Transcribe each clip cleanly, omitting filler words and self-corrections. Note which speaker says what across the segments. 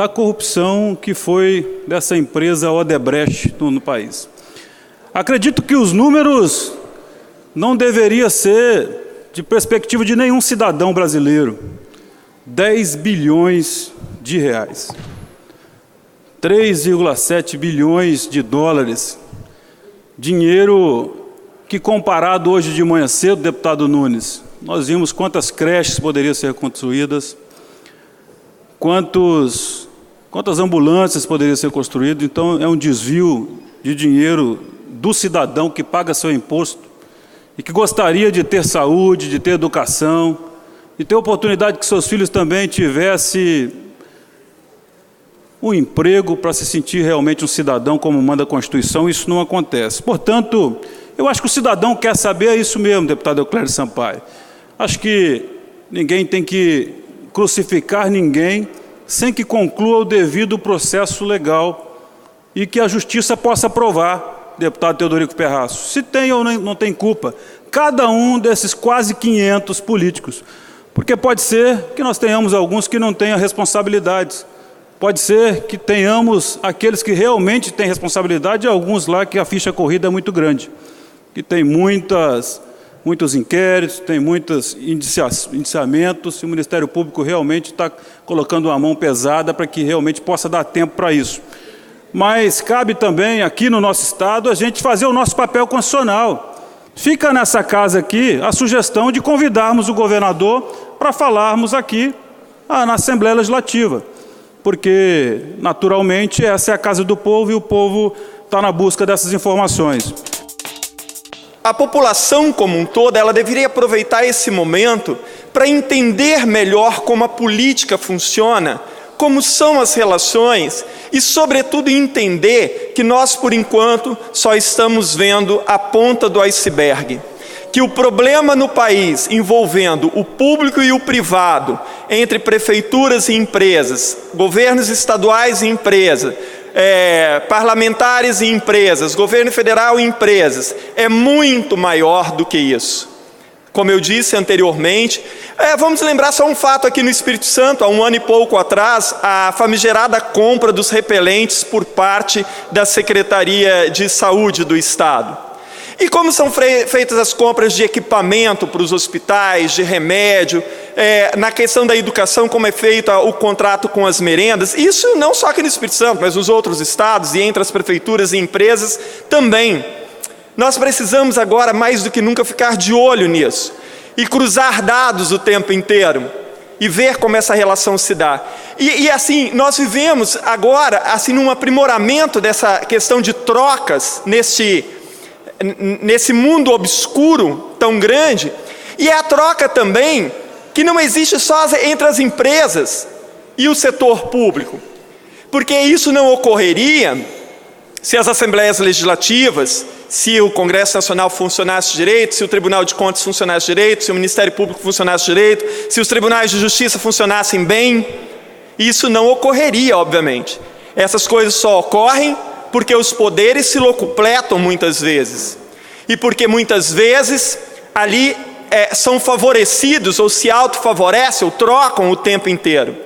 Speaker 1: da corrupção que foi dessa empresa Odebrecht no país. Acredito que os números não deveriam ser de perspectiva de nenhum cidadão brasileiro. 10 bilhões de reais. 3,7 bilhões de dólares. Dinheiro que, comparado hoje de manhã cedo, deputado Nunes, nós vimos quantas creches poderiam ser construídas, quantas ambulâncias poderiam ser construídas. Então, é um desvio de dinheiro do cidadão que paga seu imposto e que gostaria de ter saúde, de ter educação, de ter oportunidade que seus filhos também tivessem um emprego para se sentir realmente um cidadão como manda a Constituição. Isso não acontece. Portanto, eu acho que o cidadão quer saber, é isso mesmo, deputado Euclério Sampaio. Acho que ninguém tem que crucificar ninguém sem que conclua o devido processo legal e que a justiça possa provar, deputado Teodorico Perrasso, se tem ou não tem culpa, cada um desses quase 500 políticos. Porque pode ser que nós tenhamos alguns que não tenham responsabilidades. Pode ser que tenhamos aqueles que realmente têm responsabilidade e alguns lá que a ficha corrida é muito grande. Que tem muitos inquéritos, tem muitos indiciamentos, e o Ministério Público realmente está colocando uma mão pesada para que realmente possa dar tempo para isso. Mas cabe também, aqui no nosso Estado, a gente fazer o nosso papel constitucional. Fica nessa casa aqui a sugestão de convidarmos o governador para falarmos aqui na Assembleia Legislativa. Porque, naturalmente, essa é a casa do povo e o povo está na busca dessas informações.
Speaker 2: A população como um todo, ela deveria aproveitar esse momento para entender melhor como a política funciona, como são as relações e, sobretudo, entender que nós, por enquanto, só estamos vendo a ponta do iceberg. Que o problema no país envolvendo o público e o privado, entre prefeituras e empresas, governos estaduais e empresas, parlamentares e empresas, governo federal e empresas, é muito maior do que isso. Como eu disse anteriormente, vamos lembrar só um fato aqui no Espírito Santo. Há um ano e pouco atrás, a famigerada compra dos repelentes por parte da Secretaria de Saúde do Estado. E como são feitas as compras de equipamento para os hospitais, de remédio, na questão da educação, como é feito o contrato com as merendas, isso não só aqui no Espírito Santo, mas nos outros estados e entre as prefeituras e empresas também. Nós precisamos agora, mais do que nunca, ficar de olho nisso e cruzar dados o tempo inteiro e ver como essa relação se dá. E assim, nós vivemos agora assim, num aprimoramento dessa questão de trocas nesse mundo obscuro tão grande, e é a troca também que não existe só entre as empresas e o setor público, porque isso não ocorreria se as assembleias legislativas, se o Congresso Nacional funcionasse direito, se o Tribunal de Contas funcionasse direito, se o Ministério Público funcionasse direito, se os tribunais de justiça funcionassem bem. Isso não ocorreria, obviamente. Essas coisas só ocorrem porque os poderes se locupletam muitas vezes, e porque muitas vezes ali são favorecidos, ou se autofavorecem, ou trocam o tempo inteiro.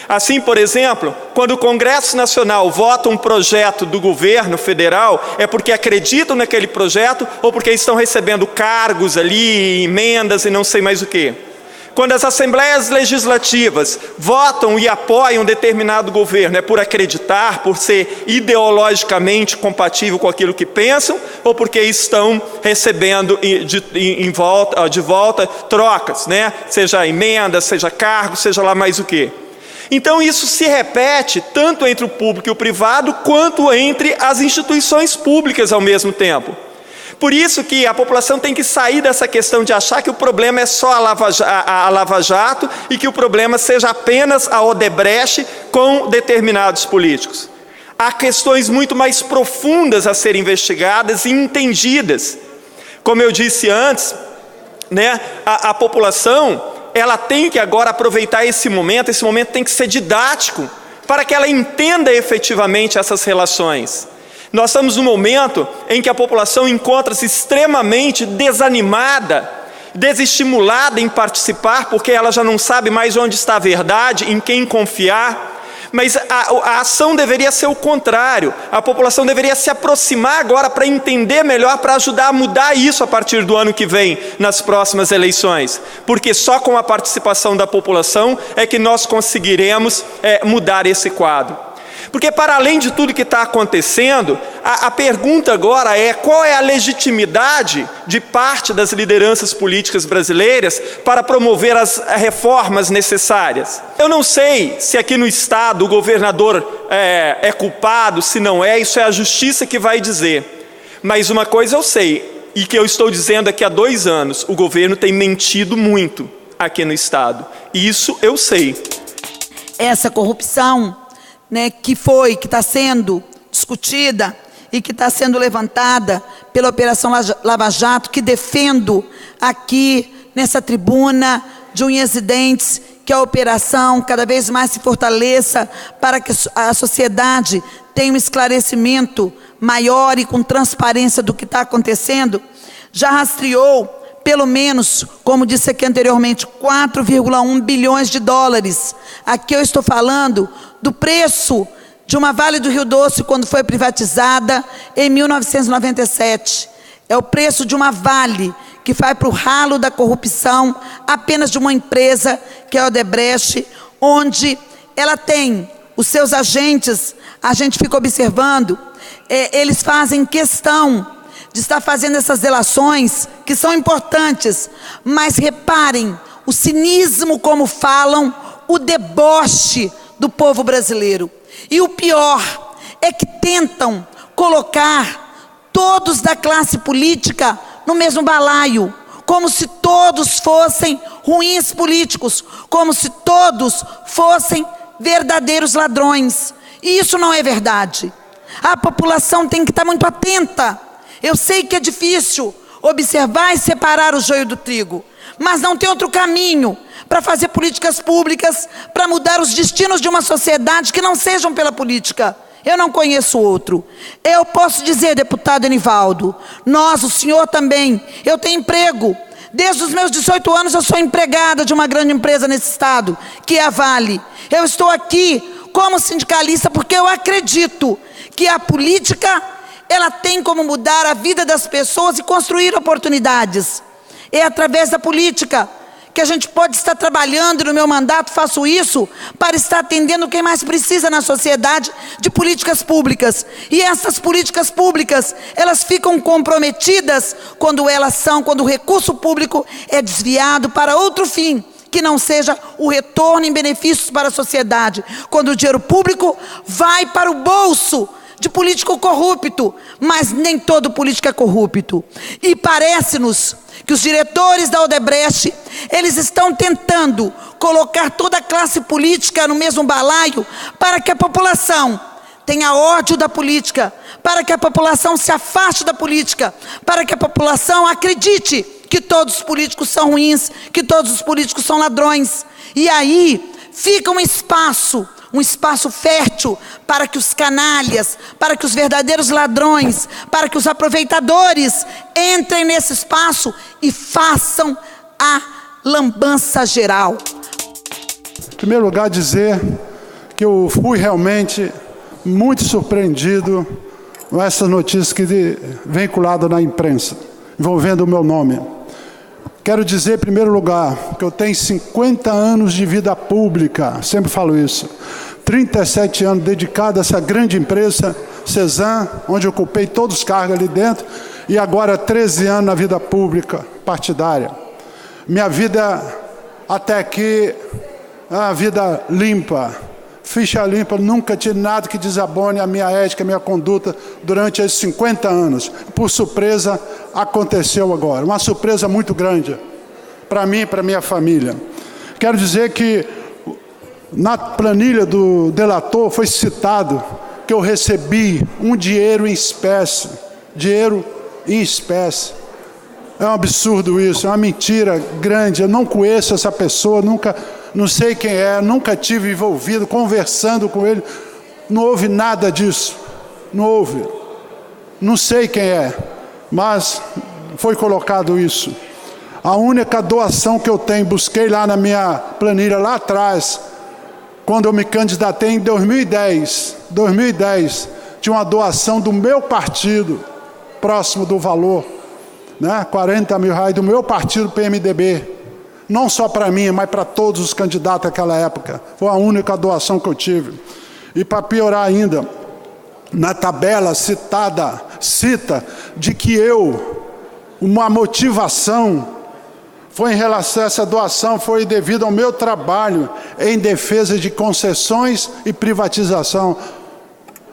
Speaker 2: Assim, por exemplo, quando o Congresso Nacional vota um projeto do governo federal, é porque acreditam naquele projeto, ou porque estão recebendo cargos ali, emendas e não sei mais o quê. Quando as assembleias legislativas votam e apoiam um determinado governo, é por acreditar, por ser ideologicamente compatível com aquilo que pensam, ou porque estão recebendo de volta trocas, né? Seja emendas, seja cargos, seja lá mais o quê. Então isso se repete tanto entre o público e o privado, quanto entre as instituições públicas ao mesmo tempo. Por isso que a população tem que sair dessa questão de achar que o problema é só a Lava Jato e que o problema seja apenas a Odebrecht com determinados políticos. Há questões muito mais profundas a serem investigadas e entendidas. Como eu disse antes, né, a população ela tem que agora aproveitar esse momento tem que ser didático, para que ela entenda efetivamente essas relações. Nós estamos num momento em que a população encontra-se extremamente desanimada, desestimulada em participar, porque ela já não sabe mais onde está a verdade, em quem confiar. Mas a ação deveria ser o contrário. A população deveria se aproximar agora para entender melhor, para ajudar a mudar isso a partir do ano que vem, nas próximas eleições. Porque só com a participação da população é que nós conseguiremos mudar esse quadro. Porque, para além de tudo que está acontecendo, a pergunta agora é: qual é a legitimidade de parte das lideranças políticas brasileiras para promover as reformas necessárias? Eu não sei se aqui no Estado o governador é culpado, se não é, isso é a justiça que vai dizer. Mas uma coisa eu sei, e que eu estou dizendo aqui há 2 anos: o governo tem mentido muito aqui no Estado. E isso eu sei.
Speaker 3: Essa corrupção, que está sendo discutida e que está sendo levantada pela Operação Lava Jato, que defendo aqui nessa tribuna de unhas e dentes, que a operação cada vez mais se fortaleça para que a sociedade tenha um esclarecimento maior e com transparência do que está acontecendo, já rastreou, pelo menos, como disse aqui anteriormente, 4,1 bilhões de dólares. Aqui eu estou falando do preço de uma Vale do Rio Doce quando foi privatizada em 1997. É o preço de uma Vale que vai para o ralo da corrupção apenas de uma empresa, que é a Odebrecht, onde ela tem os seus agentes, a gente fica observando, eles fazem questão de estar fazendo essas delações, que são importantes, mas reparem o cinismo como falam, o deboche do povo brasileiro. E o pior é que tentam colocar todos da classe política no mesmo balaio, como se todos fossem ruins políticos, como se todos fossem verdadeiros ladrões. E isso não é verdade. A população tem que estar muito atenta. Eu sei que é difícil observar e separar o joio do trigo, mas não tem outro caminho para fazer políticas públicas, para mudar os destinos de uma sociedade que não sejam pela política. Eu não conheço outro. Eu posso dizer, deputado Enivaldo, o senhor também, eu tenho emprego. Desde os meus 18 anos eu sou empregada de uma grande empresa nesse estado, que é a Vale. Eu estou aqui como sindicalista porque eu acredito que a política, ela tem como mudar a vida das pessoas e construir oportunidades. É através da política que a gente pode estar trabalhando, e no meu mandato faço isso, para estar atendendo quem mais precisa na sociedade de políticas públicas. E essas políticas públicas, elas ficam comprometidas quando o recurso público é desviado para outro fim, que não seja o retorno em benefícios para a sociedade. Quando o dinheiro público vai para o bolso de político corrupto, mas nem todo político é corrupto. E parece-nos que os diretores da Odebrecht, eles estão tentando colocar toda a classe política no mesmo balaio para que a população tenha ódio da política, para que a população se afaste da política, para que a população acredite que todos os políticos são ruins, que todos os políticos são ladrões. E aí fica um espaço fértil para que os canalhas, para que os verdadeiros ladrões, para que os aproveitadores entrem nesse espaço e façam a lambança geral.
Speaker 4: Em primeiro lugar, dizer que eu fui realmente muito surpreendido com essas notícias que vinculadas na imprensa, envolvendo o meu nome. Quero dizer, em primeiro lugar, que eu tenho 50 anos de vida pública, sempre falo isso. 37 anos dedicado a essa grande empresa, Cesan, onde eu ocupei todos os cargos ali dentro, e agora 13 anos na vida pública, partidária. Minha vida até aqui é uma vida limpa, ficha limpa, nunca tive nada que desabone a minha ética, a minha conduta durante esses 50 anos. Por surpresa, aconteceu agora. Uma surpresa muito grande para mim e para minha família. Quero dizer que na planilha do delator foi citado que eu recebi um dinheiro em espécie. Dinheiro em espécie. É um absurdo isso, é uma mentira grande. Eu não conheço essa pessoa, não sei quem é, nunca tive envolvido, conversando com ele. Não houve nada disso. Não houve. Não sei quem é, mas foi colocado isso. A única doação que eu tenho, busquei lá na minha planilha, lá atrás, quando eu me candidatei em 2010, tinha uma doação do meu partido, próximo do valor, né, R$40 mil do meu partido PMDB, não só para mim, mas para todos os candidatos naquela época. Foi a única doação que eu tive. E para piorar ainda, na tabela cita de que uma motivação foi em relação a essa doação, foi devido ao meu trabalho em defesa de concessões e privatização.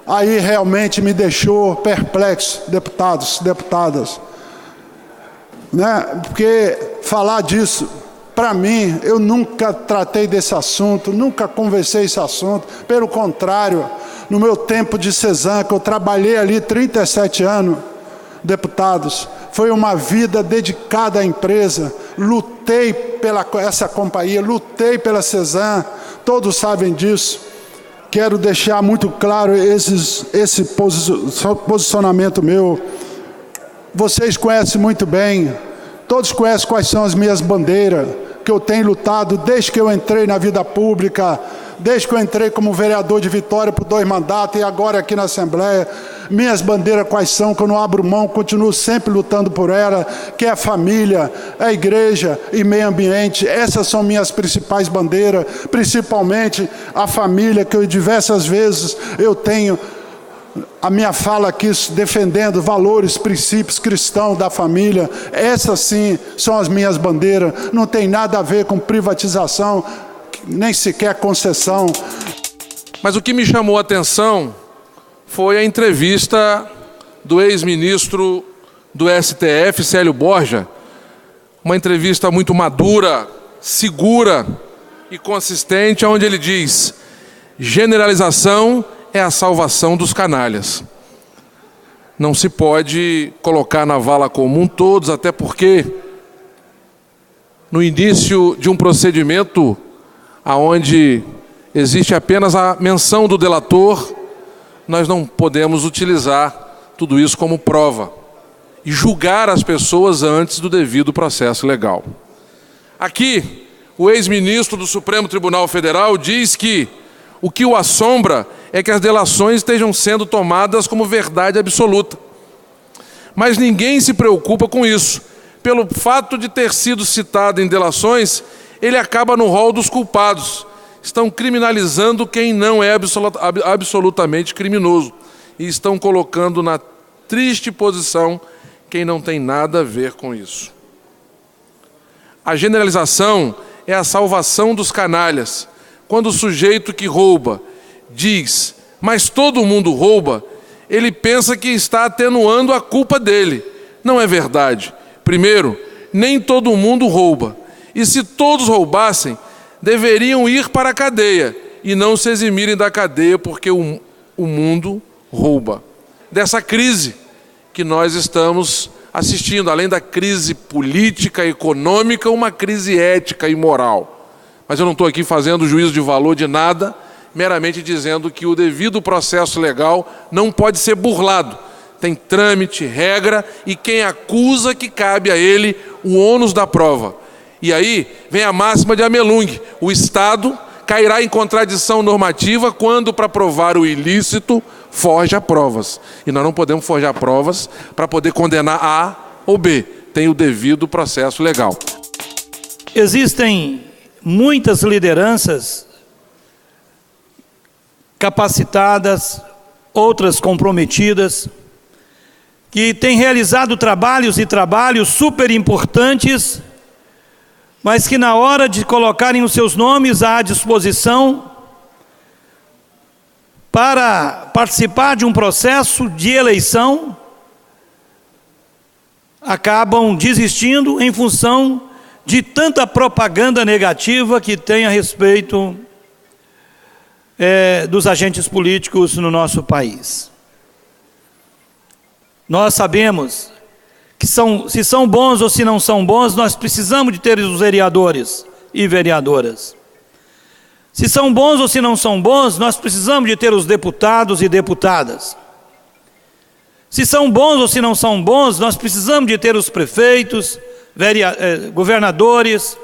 Speaker 4: Aí realmente me deixou perplexo, deputadas. Né? Porque falar disso, para mim, eu nunca tratei desse assunto, nunca conversei esse assunto. Pelo contrário, no meu tempo de CESAM, que eu trabalhei ali 37 anos, deputados, foi uma vida dedicada à empresa, lutei pela essa companhia, lutei pela CESAM, todos sabem disso. Quero deixar muito claro esse posicionamento meu. Vocês conhecem muito bem, todos conhecem quais são as minhas bandeiras, que eu tenho lutado desde que eu entrei na vida pública, desde que eu entrei como vereador de Vitória por 2 mandatos e agora aqui na Assembleia. Minhas bandeiras quais são, que eu não abro mão, continuo sempre lutando por ela, que é a família, a igreja e meio ambiente. Essas são minhas principais bandeiras, principalmente a família, que eu diversas vezes eu tenho a minha fala aqui defendendo valores, princípios cristãos da família. Essas sim são as minhas bandeiras, não tem nada a ver com privatização, nem sequer concessão.
Speaker 5: Mas o que me chamou a atenção foi a entrevista do ex-ministro do STF, Célio Borja, uma entrevista muito madura, segura e consistente, onde ele diz: generalização é a salvação dos canalhas. Não se pode colocar na vala comum todos, até porque no início de um procedimento onde existe apenas a menção do delator, nós não podemos utilizar tudo isso como prova e julgar as pessoas antes do devido processo legal. Aqui, o ex-ministro do Supremo Tribunal Federal diz que o que o assombra é que as delações estejam sendo tomadas como verdade absoluta. Mas ninguém se preocupa com isso. Pelo fato de ter sido citado em delações, ele acaba no rol dos culpados. Estão criminalizando quem não é absolutamente criminoso e estão colocando na triste posição quem não tem nada a ver com isso. A generalização é a salvação dos canalhas. Quando o sujeito que rouba diz, mas todo mundo rouba, ele pensa que está atenuando a culpa dele. Não é verdade. Primeiro, nem todo mundo rouba. E se todos roubassem, deveriam ir para a cadeia e não se eximirem da cadeia porque o mundo rouba. Dessa crise que nós estamos assistindo, além da crise política, econômica, uma crise ética e moral. Mas eu não estou aqui fazendo juízo de valor de nada, meramente dizendo que o devido processo legal não pode ser burlado. Tem trâmite, regra, e quem acusa que cabe a ele o ônus da prova. E aí vem a máxima de Amelung: o Estado cairá em contradição normativa quando, para provar o ilícito, forja provas. E nós não podemos forjar provas para poder condenar A ou B. Tem o devido processo legal.
Speaker 6: Existem muitas lideranças capacitadas, outras comprometidas, que têm realizado trabalhos super importantes, mas que na hora de colocarem os seus nomes à disposição para participar de um processo de eleição, acabam desistindo em função de tanta propaganda negativa que tem a respeito dos agentes políticos no nosso país. Nós sabemos que se são bons ou se não são bons, nós precisamos de ter os vereadores e vereadoras. Se são bons ou se não são bons, nós precisamos de ter os deputados e deputadas. Se são bons ou se não são bons, nós precisamos de ter os prefeitos, governadores,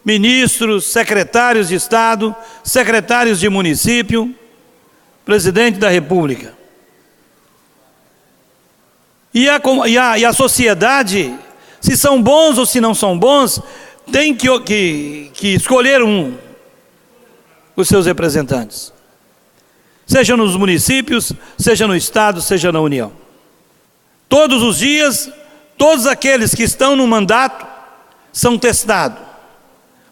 Speaker 6: ministros, secretários de Estado, secretários de município, presidente da República. E a sociedade, se são bons ou se não são bons, tem que escolher os seus representantes. Seja nos municípios, seja no Estado, seja na União. Todos os dias, todos aqueles que estão no mandato são testados.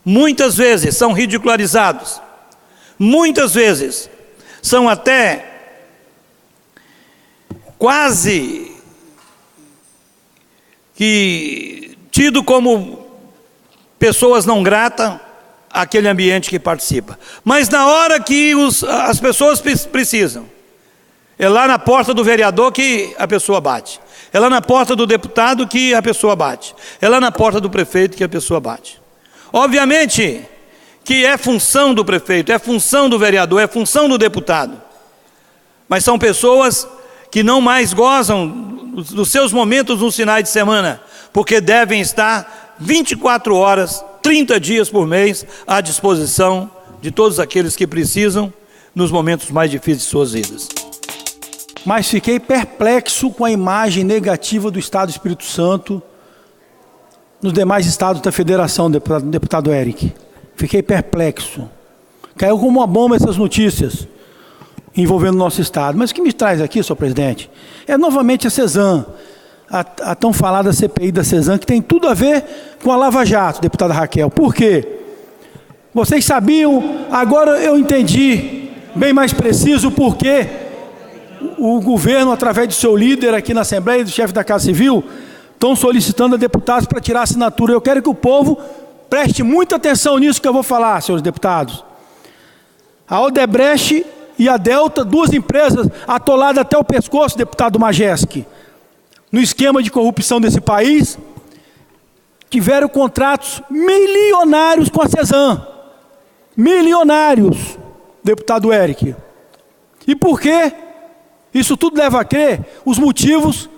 Speaker 6: Muitas vezes são ridicularizados. Muitas vezes são até quase que tido como pessoas não gratas àquele ambiente que participa. Mas na hora que as pessoas precisam, é lá na porta do vereador que a pessoa bate. É lá na porta do deputado que a pessoa bate. É lá na porta do prefeito que a pessoa bate. Obviamente que é função do prefeito, é função do vereador, é função do deputado. Mas são pessoas que não mais gozam dos seus momentos nos finais de semana, porque devem estar 24 horas, 30 dias por mês, à disposição de todos aqueles que precisam nos momentos mais difíceis de suas vidas.
Speaker 7: Mas fiquei perplexo com a imagem negativa do Estado do Espírito Santo nos demais estados da federação, deputado Eric. Fiquei perplexo. Caiu como uma bomba essas notícias envolvendo o nosso estado. Mas o que me traz aqui, senhor presidente, é novamente a CESAM, a tão falada CPI da CESAM, que tem tudo a ver com a Lava Jato, deputada Raquel. Por quê? Vocês sabiam, agora eu entendi bem mais preciso por que o governo, através do seu líder aqui na Assembleia e do chefe da Casa Civil, estão solicitando a deputados para tirar a assinatura. Eu quero que o povo preste muita atenção nisso que eu vou falar, senhores deputados. A Odebrecht e a Delta, duas empresas atoladas até o pescoço, deputado Majeski, no esquema de corrupção desse país, tiveram contratos milionários com a CESAM. Milionários, deputado Eric. E por quê? Isso tudo leva a crer os motivos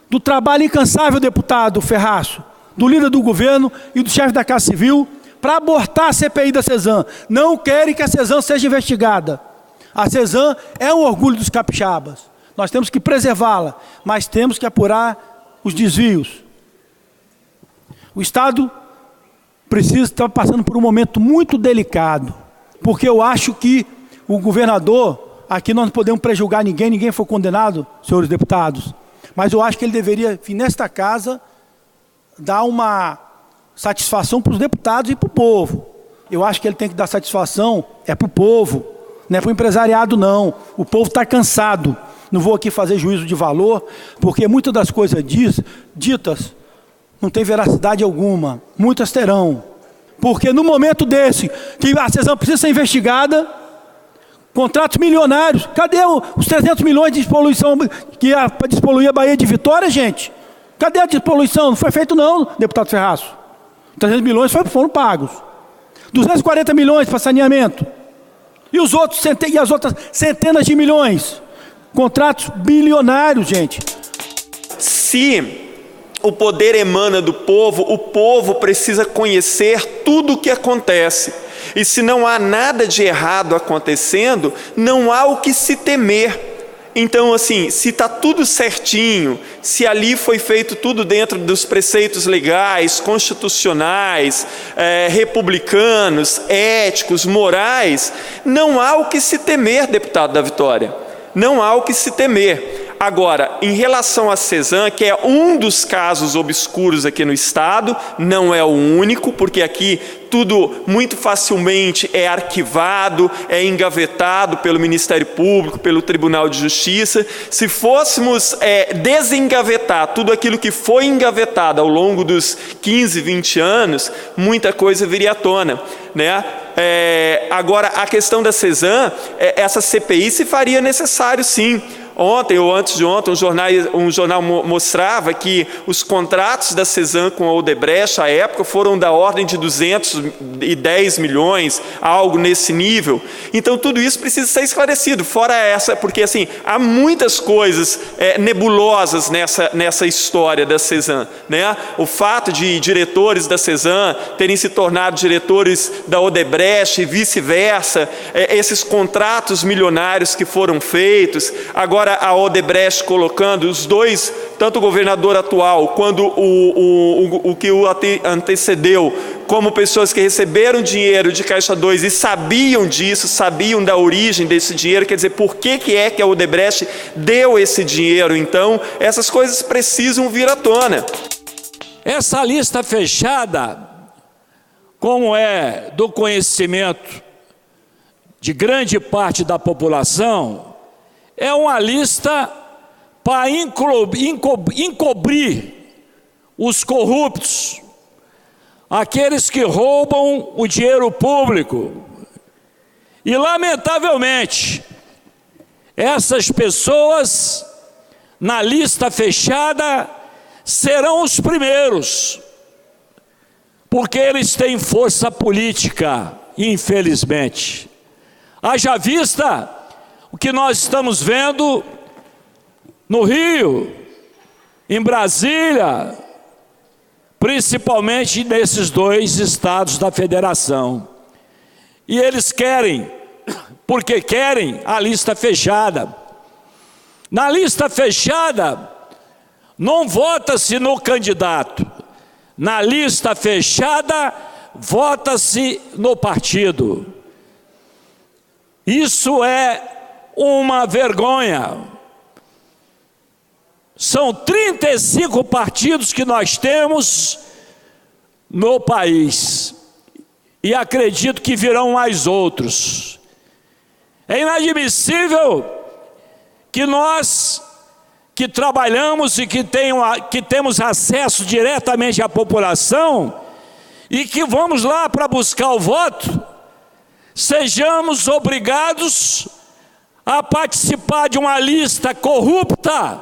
Speaker 7: do trabalho incansável, deputado Ferraço, do líder do governo e do chefe da Casa Civil, para abortar a CPI da CESAM. Não querem que a CESAM seja investigada. A CESAM é um orgulho dos capixabas. Nós temos que preservá-la, mas temos que apurar os desvios. O Estado precisa estar passando por um momento muito delicado, porque eu acho que o governador, aqui nós não podemos prejulgar ninguém foi condenado, senhores deputados, mas eu acho que ele deveria vir nesta casa dar uma satisfação para os deputados e para o povo. Eu acho que ele tem que dar satisfação para o povo, não é para o empresariado não. O povo está cansado. Não vou aqui fazer juízo de valor, porque muitas das coisas ditas não tem veracidade alguma. Muitas terão. Porque no momento desse, que a CESAM precisa ser investigada, contratos milionários, cadê os 300 milhões de despoluição que ia para despoluir a Baía de Vitória, gente? Cadê a despoluição? Não foi feito não, deputado Ferraço. 300 milhões foram pagos. 240 milhões para saneamento. E as outras centenas de milhões. Contratos bilionários, gente.
Speaker 2: Se o poder emana do povo, o povo precisa conhecer tudo o que acontece. E se não há nada de errado acontecendo, não há o que se temer. Então, assim, se está tudo certinho, se ali foi feito tudo dentro dos preceitos legais, constitucionais, republicanos, éticos, morais, não há o que se temer, deputado da Vitória. Não há o que se temer. Agora, em relação à CESAM, que é um dos casos obscuros aqui no Estado, não é o único, porque aqui tudo muito facilmente é arquivado, é engavetado pelo Ministério Público, pelo Tribunal de Justiça. Se fôssemos desengavetar tudo aquilo que foi engavetado ao longo dos 15, 20 anos, muita coisa viria à tona, né? Agora, a questão da CESAM, essa CPI se faria necessário sim. Ontem ou antes de ontem, um jornal mostrava que os contratos da Cesan com a Odebrecht, à época, foram da ordem de 210 milhões, algo nesse nível. Então, tudo isso precisa ser esclarecido, fora essa, porque assim, há muitas coisas nebulosas nessa história da Cesan, né? O fato de diretores da Cesan terem se tornado diretores da Odebrecht e vice-versa, esses contratos milionários que foram feitos, agora a Odebrecht colocando os dois, tanto o governador atual quanto o que o antecedeu, como pessoas que receberam dinheiro de Caixa 2 e sabiam disso, sabiam da origem desse dinheiro, quer dizer, por que a Odebrecht deu esse dinheiro? Então, essas coisas precisam vir à tona.
Speaker 6: Essa lista fechada, como é do conhecimento de grande parte da população, é uma lista para encobrir os corruptos, aqueles que roubam o dinheiro público. E, lamentavelmente, essas pessoas, na lista fechada, serão os primeiros, porque eles têm força política, infelizmente. Haja vista o que nós estamos vendo no Rio, em Brasília, principalmente nesses dois estados da federação. E eles querem, porque querem a lista fechada. Na lista fechada, não vota-se no candidato. Na lista fechada, vota-se no partido. Isso é uma vergonha. São 35 partidos que nós temos no país. E acredito que virão mais outros. É inadmissível que nós, que trabalhamos e que temos acesso diretamente à população e que vamos lá para buscar o voto, sejamos obrigados a participar de uma lista corrupta,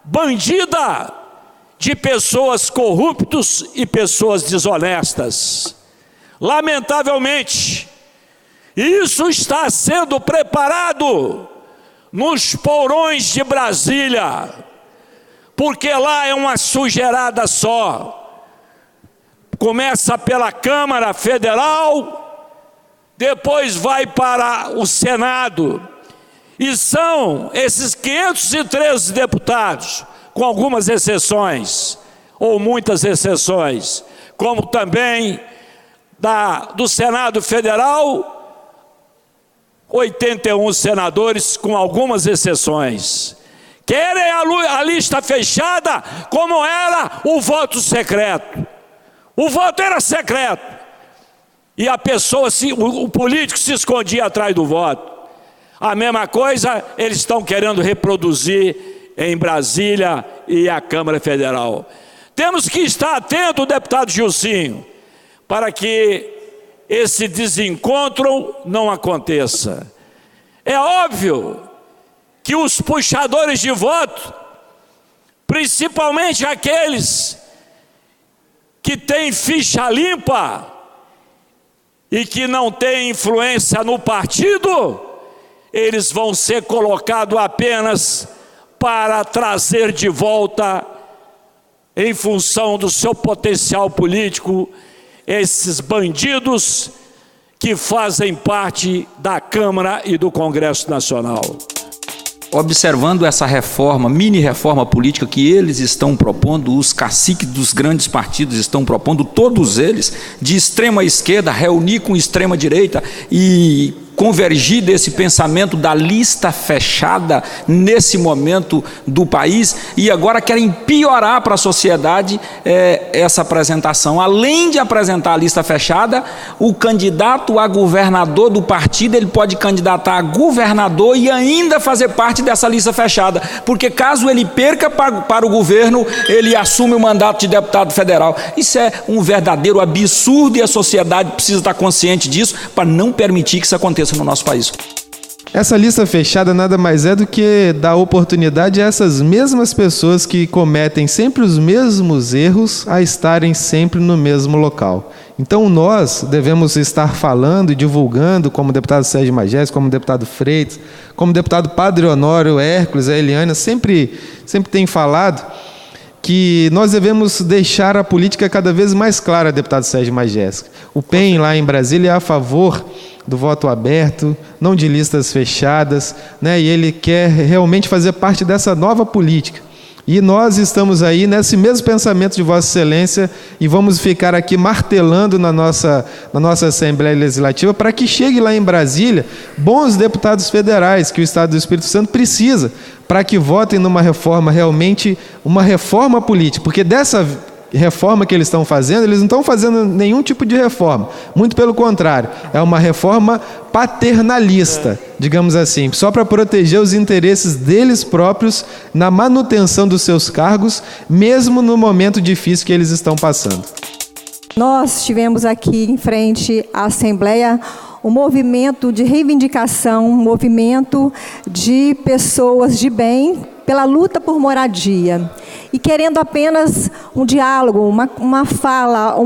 Speaker 6: bandida, de pessoas corruptas e pessoas desonestas. Lamentavelmente, isso está sendo preparado nos porões de Brasília, porque lá é uma sujeirada só. Começa pela Câmara Federal, depois vai para o Senado, e são esses 513 deputados, com algumas exceções, ou muitas exceções, como também do Senado Federal, 81 senadores, com algumas exceções. Querem a lista fechada, como era o voto secreto. O voto era secreto. E a pessoa, o político se escondia atrás do voto. A mesma coisa eles estão querendo reproduzir em Brasília e a Câmara Federal. Temos que estar atento, deputado Gilcinho, para que esse desencontro não aconteça. É óbvio que os puxadores de voto, principalmente aqueles que têm ficha limpa e que não têm influência no partido, eles vão ser colocados apenas para trazer de volta, em função do seu potencial político, esses bandidos que fazem parte da Câmara e do Congresso Nacional.
Speaker 8: Observando essa reforma, mini-reforma política que eles estão propondo, os caciques dos grandes partidos estão propondo, todos eles, de extrema esquerda, reunir com extrema direita e convergir desse pensamento da lista fechada nesse momento do país, e agora querem piorar para a sociedade essa apresentação. Além de apresentar a lista fechada, o candidato a governador do partido, ele pode candidatar a governador e ainda fazer parte dessa lista fechada, porque caso ele perca para o governo, ele assume o mandato de deputado federal. Isso é um verdadeiro absurdo e a sociedade precisa estar consciente disso para não permitir que isso aconteça no nosso país.
Speaker 9: Essa lista fechada nada mais é do que dar oportunidade a essas mesmas pessoas que cometem sempre os mesmos erros a estarem sempre no mesmo local. Então nós devemos estar falando e divulgando, como o deputado Sérgio Magés, como o deputado Freitas, como o deputado Padre Honório, Hércules, a Eliana, sempre tem falado que nós devemos deixar a política cada vez mais clara, deputado Sérgio Magés. O PEN lá em Brasília é a favor do voto aberto, não de listas fechadas, né? E ele quer realmente fazer parte dessa nova política. E nós estamos aí nesse mesmo pensamento de Vossa Excelência e vamos ficar aqui martelando na nossa Assembleia Legislativa para que chegue lá em Brasília bons deputados federais que o Estado do Espírito Santo precisa para que votem numa reforma, realmente uma reforma política, porque dessa reforma que eles estão fazendo, eles não estão fazendo nenhum tipo de reforma, muito pelo contrário, é uma reforma paternalista, digamos assim, só para proteger os interesses deles próprios na manutenção dos seus cargos, mesmo no momento difícil que eles estão passando.
Speaker 10: Nós tivemos aqui em frente à Assembleia um movimento de reivindicação, um movimento de pessoas de bem pela luta por moradia. E querendo apenas um diálogo, uma fala,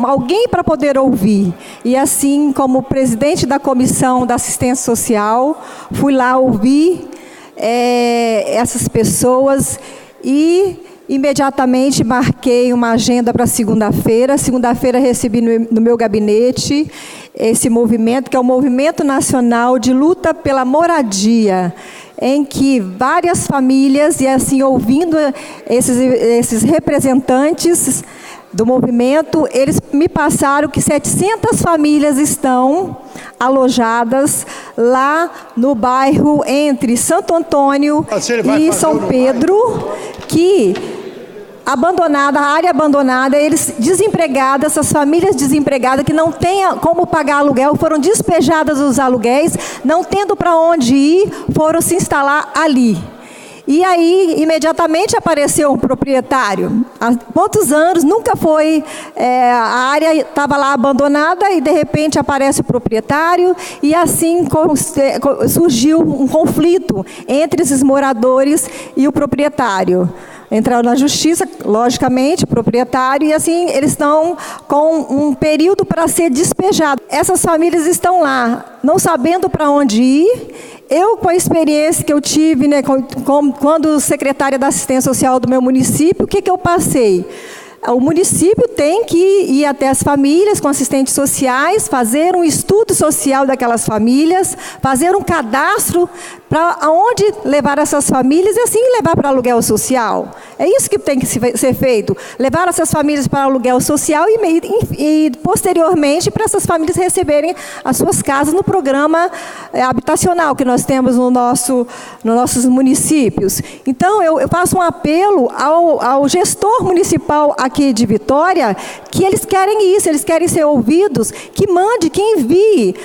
Speaker 10: alguém para poder ouvir. E assim, como presidente da Comissão da Assistência Social, fui lá ouvir essas pessoas e imediatamente marquei uma agenda para segunda-feira. Segunda-feira recebi no meu gabinete esse movimento, que é o Movimento Nacional de Luta pela Moradia, em que várias famílias, e assim, ouvindo esses representantes do movimento, eles me passaram que 700 famílias estão alojadas lá no bairro entre Santo Antônio e São Pedro, que abandonada, a área abandonada, eles desempregadas, essas famílias desempregadas que não têm como pagar aluguel, foram despejadas dos aluguéis, não tendo para onde ir, foram se instalar ali. E aí, imediatamente apareceu um proprietário. Há quantos anos, nunca foi, a área estava lá abandonada e de repente aparece o proprietário e assim surgiu um conflito entre esses moradores e o proprietário. Entraram na justiça, logicamente, o proprietário, e assim eles estão com um período para ser despejados. Essas famílias estão lá, não sabendo para onde ir. Eu, com a experiência que eu tive, né, quando secretária da Assistência Social do meu município, o que eu passei? O município tem que ir até as famílias com assistentes sociais, fazer um estudo social daquelas famílias, fazer um cadastro para onde levar essas famílias e assim levar para aluguel social. É isso que tem que ser feito, levar essas famílias para aluguel social e posteriormente para essas famílias receberem as suas casas no programa habitacional que nós temos nos nossos municípios. Então eu faço um apelo ao gestor municipal aqui de Vitória, que eles querem isso, eles querem ser ouvidos, que mande, que envie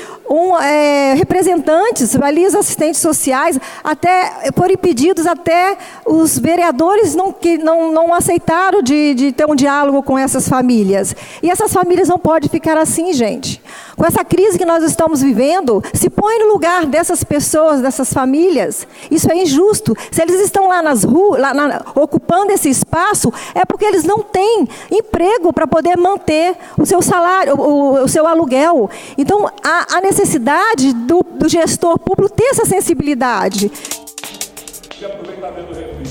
Speaker 10: representantes, ali os assistentes sociais, até forem pedidos, até os vereadores que não aceitaram de ter um diálogo com essas famílias. E essas famílias não podem ficar assim, gente. Com essa crise que nós estamos vivendo, se põe no lugar dessas pessoas, dessas famílias. Isso é injusto. Se eles estão lá nas ruas, ocupando esse espaço, é porque eles não têm emprego para poder manter o seu salário, o seu aluguel. Então, há necessidade do gestor público ter essa sensibilidade.
Speaker 1: E aproveitamento do